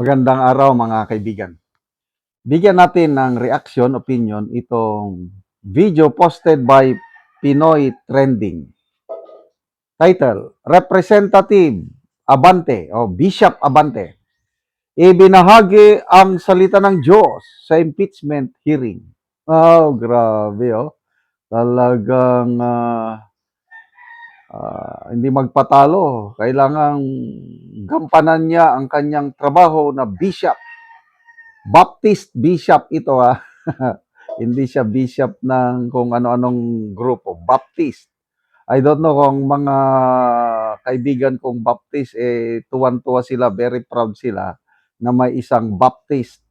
Magandang araw mga kaibigan. Bigyan natin ng reaction, opinion itong video posted by Pinoy Trending. Title, Representative Abante o Bishop Abante. Ibinahagi ang salita ng Diyos sa impeachment hearing. Oh, grabe oh. Talagang hindi magpatalo. Kailangang gampanan niya ang kanyang trabaho na bishop. Baptist bishop ito Hindi siya bishop ng kung ano-anong grupo. Baptist. I don't know kung mga kaibigan kong Baptist, tuwan-tuwa sila, very proud sila na may isang Baptist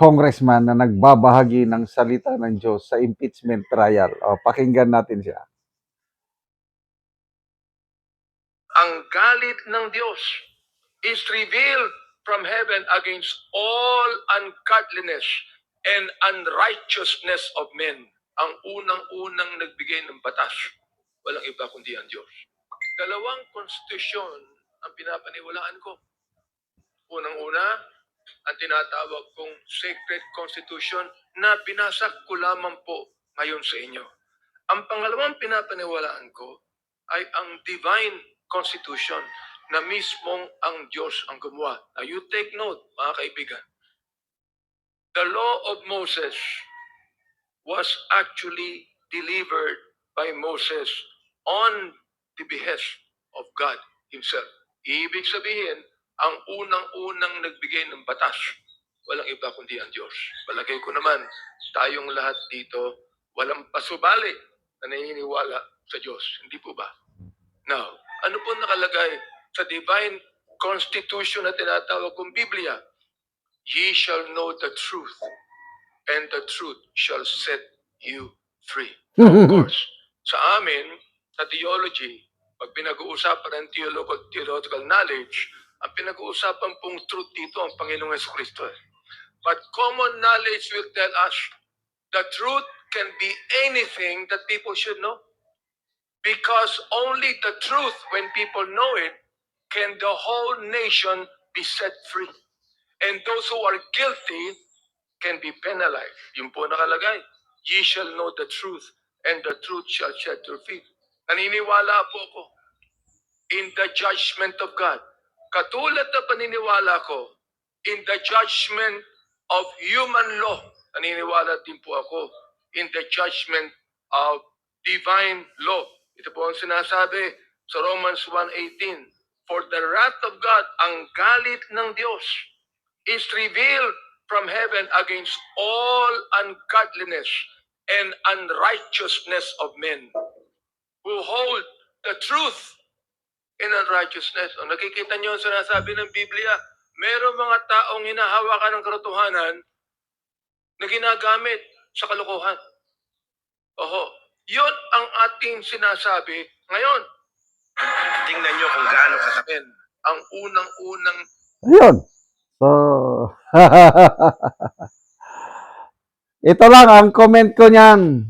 congressman na nagbabahagi ng salita ng Diyos sa impeachment trial. Pakinggan natin siya. Ang galit ng Diyos is revealed from heaven against all ungodliness and unrighteousness of men. Ang unang-unang nagbigay ng batas, walang iba kundi ang Diyos. Dalawang konstitusyon ang pinapaniwalaan ko. Unang-una, ang tinatawag kong Sacred Constitution na binasak ko lamang po ngayon sa inyo. Ang pangalawang pinapaniwalaan ko ay ang Divine Constitution na mismong ang Diyos ang gumawa. Now you take note, mga kaibigan. The law of Moses was actually delivered by Moses on the behest of God Himself. Ibig sabihin, ang unang-unang nagbigay ng batas, walang iba kundi ang Diyos. Palagay ko naman, tayong lahat dito, walang pasubali na naniniwala sa Diyos. Hindi po ba? Now, ano po nakalagay sa Divine Constitution na tinatawag kong Biblia? Ye shall know the truth, and the truth shall set you free. Of course, sa amin, sa theology, pag pinag-uusapan ng theological knowledge, ang pinag-uusapan pong truth dito ang Panginoong Jesucristo. But common knowledge will tell us the truth can be anything that people should know. Because only the truth, when people know it, can the whole nation be set free. And those who are guilty can be penalized. Yung po nakalagay, ye shall know the truth, and the truth shall set you free. Naniniwala po ko in the judgment of God. Katulad na paniniwala ko in the judgment of human law, naniniwala din po ako in the judgment of divine law. Ito po ang sinasabi sa Romans 1:18. For the wrath of God, ang galit ng Diyos, is revealed from heaven against all ungodliness and unrighteousness of men who hold the truth in unrighteousness. O, nakikita niyo ang sinasabi ng Biblia, merong mga taong hinahawakan ng katotohanan na ginagamit sa kalokohan. Oho, yun ang ating sinasabi ngayon. Tingnan niyo kung gaano katamin ang unang-unang... Ayun. So, ito lang ang comment ko niyan.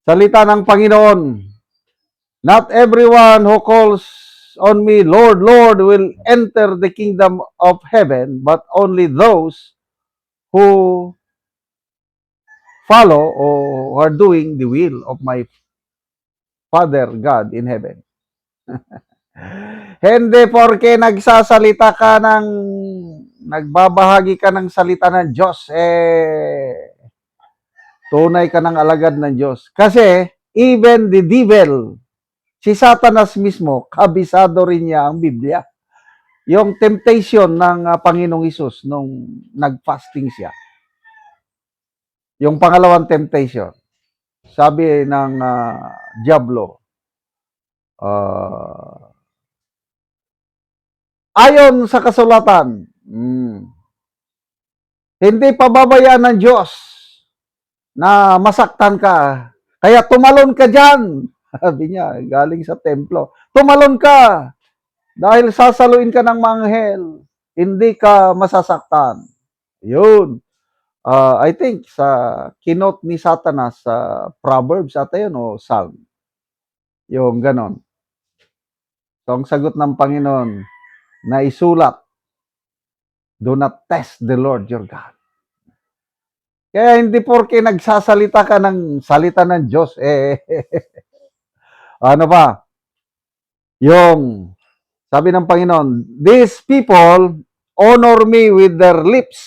Salita ng Panginoon. Not everyone who calls on me, Lord, Lord, will enter the kingdom of heaven, but only those who follow or are doing the will of my Father God in heaven. Hindi porke nagsasalita ka nagbabahagi ka ng salita ng Diyos, tunay ka ng alagad ng Diyos. Kasi, even the devil, si Satanas mismo, kabisado rin niya ang Biblia. Yung temptation ng Panginoong Hesus nung nag-fasting siya. Yung pangalawang temptation, sabi ng Diablo, ayon sa kasulatan, hindi pababayaan ng Diyos na masaktan ka. Kaya tumalon ka dyan. Sabi niya, galing sa templo. Tumalon ka. Dahil sasaluin ka ng manghel. Hindi ka masasaktan. Yun. I think sa kinot ni Satanas sa Proverbs ata yun o Psalm. Yung ganon. So, ang sagot ng Panginoon na isulat, do not test the Lord your God. Kaya hindi porke nagsasalita ka ng salita ng Diyos, ano ba? Yung sabi ng Panginoon, these people honor me with their lips,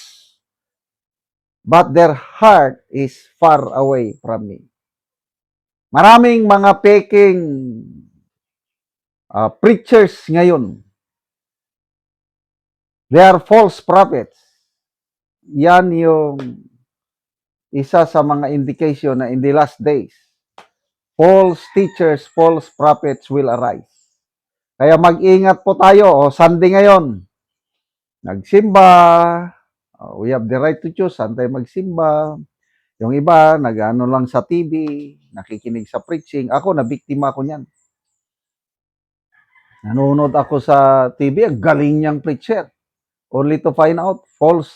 but their heart is far away from me. Maraming mga peking preachers ngayon. They are false prophets. Yan yung isa sa mga indication na in the last days, false teachers, false prophets will arise. Kaya mag-ingat po tayo. O, Sunday ngayon, nagsimba, we have the right to choose, saan tayo magsimba. Yung iba, nag-ano lang sa TV, nakikinig sa preaching. Ako, nabiktima ako niyan. Nanonood ako sa TV, ang galing niyang preacher. Only to find out, false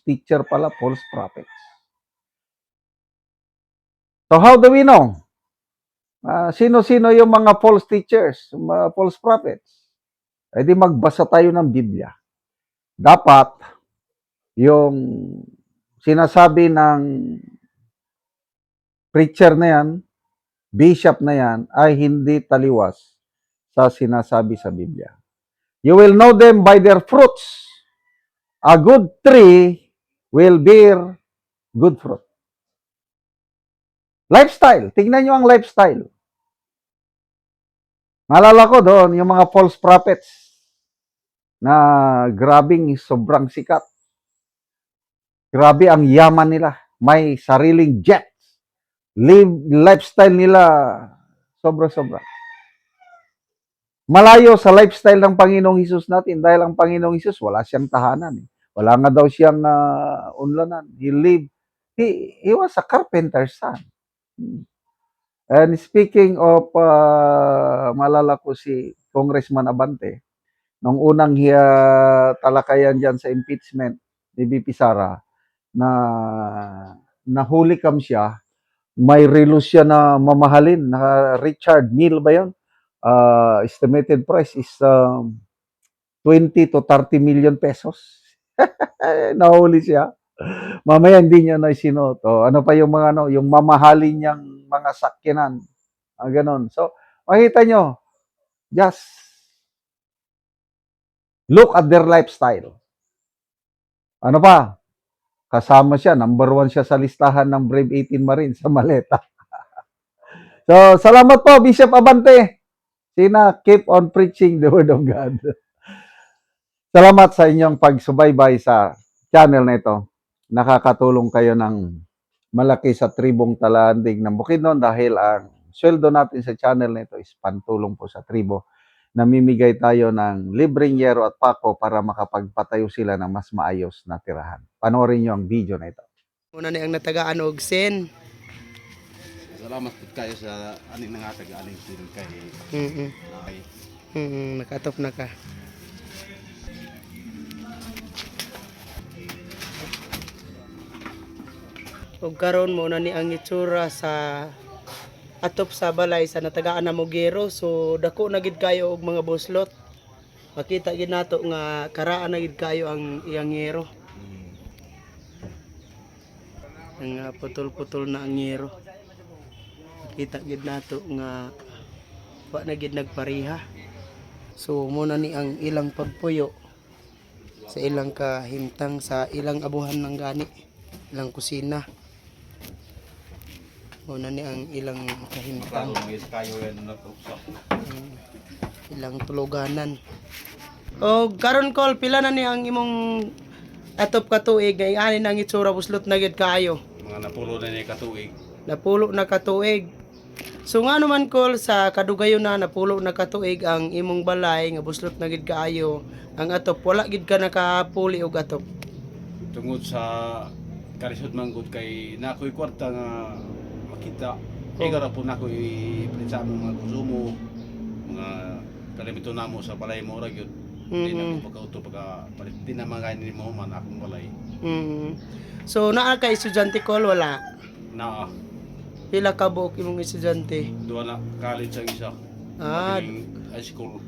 teacher pala, false prophets. So how do we know? Sino-sino yung mga false teachers, mga false prophets? E di magbasa tayo ng Biblia. Dapat, yung sinasabi ng preacher na yan, bishop na yan, ay hindi taliwas sa sinasabi sa Biblia. You will know them by their fruits. A good tree will bear good fruit. Lifestyle. Tingnan nyo ang lifestyle. Naalala ko doon, yung mga false prophets na grabing sobrang sikat. Grabe ang yaman nila. May sariling jet. Lifestyle nila sobra-sobra. Malayo sa lifestyle ng Panginoong Hesus natin dahil ang Panginoong Hesus wala siyang tahanan. Wala nga daw siyang unlanan. He was a carpenter's son. And speaking of, malala ko si Congressman Abante, nung unang talakayan dyan sa impeachment ni VP Sara, na nahuli kam siya, may relo siya na mamahalin, na Richard Mille ba yun? Estimated price is 20 to 30 million pesos. Nahuli siya. Mamaya hindi niya na isinuto. Ano pa yung mga yung mamahalin niyang mga sakyanan. Ganon. So, makita nyo, just look at their lifestyle. Ano pa? Kasama siya, number 1 siya sa listahan ng Brave 18 Marines sa maleta. So, salamat po, Bishop Abante. Sina, keep on preaching the word of God. Salamat sa inyong pagsubaybay sa channel na ito. Nakakatulong kayo ng malaki sa tribong Talandig ng Bukidnon dahil ang sweldo natin sa channel na ito is pantulong po sa tribo. Namimigay tayo ng libreng yero at pako para makapagpatayo sila ng mas maayos na tirahan. Panoorin nyo ang video na ito. Muna ni ang natagaan og sen. Salamat po kayo sa aning nga taga-aning sin kay ay Nakatop na ka. Og karon mo na ni ang itsura sa atop sa balay sa natagaan na Mogero. So dako na gid kayo og mga buslot. Makita gid nato nga karaan na gid kayo ang iyang yero. Ang putol-putol na ang yero. Makita gid nato nga wa na gid nagpariha. So muna ni ang ilang pagpuyo sa ilang kahimtang sa ilang abuhan ng gani, ilang kusina. Muna ni ang ilang kahimtang, kayo yan nag-usap. ilang tuluganan. O karon kol pila na ni ang imong atop ka tuig ay ani nang itsura buslot na gid kaayo. Mga napulo na ni katuig. Napulo na katuig. So nga naman kol sa kadugayon na napulo na katuig ang imong balay nga buslot na gid kaayo, ang atop wala gid ka nakapuli og atop. Tungod sa karisod manggod kay nakoy kwarta nga makita. Igara po nako i-print sa among mga konsumo, mga kalimito namo sa balay mo ra gyud. Di na mo pagauto pagka di na maganin mo man akong balay. So naa ka estudyante kol wala. Na Pila ka buok imong estudyante? duwa na college ang isa. Ah, Magaling high school.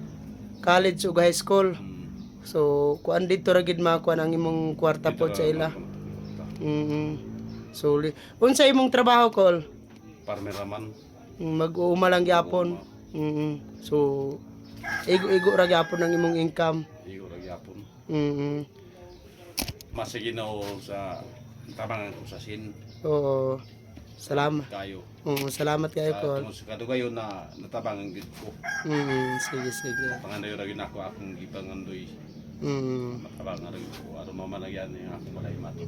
college ug high school. Mm. So kuan dito ra gid makuan ang imong kwarta Dito pod sa ra ila. makuha. So unsa imong trabaho kol? Farmer raman. Mag-uuma lang gyapon. So igo ra gyapon ang imong income. Igo ra gyapon. Mm. Sa tabangan ko sa sin Oo. Salamat. kayo. Salamat kayo kol. Tungod sa kadugayon na natabangan gid ko. Sige sige. Pangandoy ra gyud ako akong gipangandoy. Mm. Natabangan ra gyud ko aron mamanagyan ang akong malay mato.